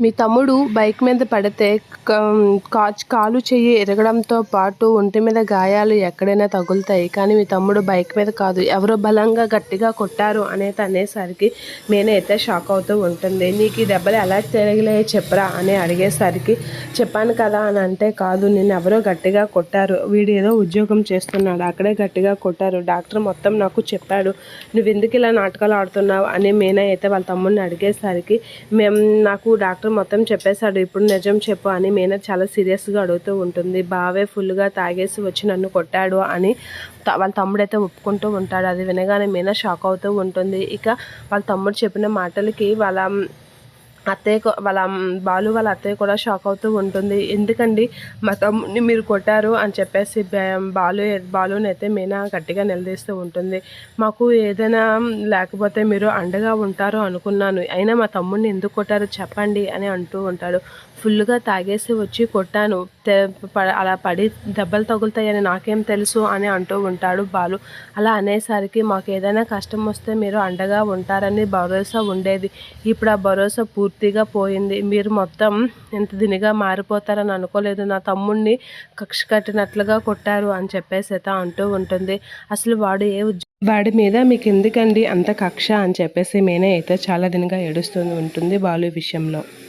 మీ తమ్ముడు బైక్ మీద పడితే కాలు చెయ్యి ఇరగడంతో పాటు ఒంటి మీద గాయాలు ఎక్కడైనా తగులుతాయి. కానీ మీ తమ్ముడు బైక్ మీద కాదు, ఎవరో బలంగా గట్టిగా కొట్టారు అనేసరికి మీనా అయితే షాక్ అవుతూ ఉంటుంది. నీకు ఈ దెబ్బలు ఎలా తిరగలేయో చెప్పరా అని అడిగేసరికి చెప్పాను కదా అని అంటే, కాదు నేను ఎవరో గట్టిగా కొట్టారు, వీడు ఏదో ఉద్యోగం చేస్తున్నాడు అక్కడే గట్టిగా కొట్టారు, డాక్టర్ మొత్తం నాకు చెప్పాడు, నువ్వు ఎందుకు ఇలా నాటకాలు ఆడుతున్నావు అని మీనా అయితే వాళ్ళ తమ్ముడిని అడిగేసరికి నాకు డాక్టర్ మొత్తం చెప్పేశాడు, ఇప్పుడు నిజం చెప్పు అని మీనా చాలా సీరియస్గా అడుగుతూ ఉంటుంది. బావే ఫుల్గా తాగేసి వచ్చి నన్ను కొట్టాడు అని వాళ్ళ తమ్ముడైతే ఒప్పుకుంటూ ఉంటాడు. అది వినగానే మీనా షాక్ అవుతూ ఉంటుంది. ఇక వాళ్ళ తమ్ముడు చెప్పిన మాటలకి బాలు వాళ్ళ అత్తయ్య కూడా షాక్ అవుతూ ఉంటుంది. ఎందుకండి మా తమ్ముడిని మీరు కొట్టారు అని చెప్పేసి బాలుని అయితే మీనా గట్టిగా నిలదీస్తూ ఉంటుంది. మాకు ఏదైనా లేకపోతే మీరు అండగా ఉంటారు అనుకున్నాను, అయినా మా తమ్ముడిని ఎందుకు కొట్టారు చెప్పండి అని అంటూ ఉంటాడు. ఫుల్గా తాగేసి వచ్చి కొట్టాను, అలా పడి దెబ్బలు తగులుతాయని నాకేం తెలుసు అని అంటూ ఉంటాడు బాలు. అలా అనేసరికి మాకు ఏదైనా కష్టం వస్తే మీరు అండగా ఉంటారని భరోసా ఉండేది, ఇప్పుడు ఆ భరోసా పూర్తిగా పోయింది, మీరు మొత్తం ఎంత దినిగా మారిపోతారని అనుకోలేదు, నా తమ్ముడిని కక్ష కట్టినట్లుగా కొట్టారు అని చెప్పేసి అయితే అంటూ ఉంటుంది. అసలు వాడి మీద మీకు ఎందుకండి అంత కక్ష అని చెప్పేసి మీనా అయితే చాలా దినగా ఏడుస్తూ ఉంటుంది బాలు విషయంలో.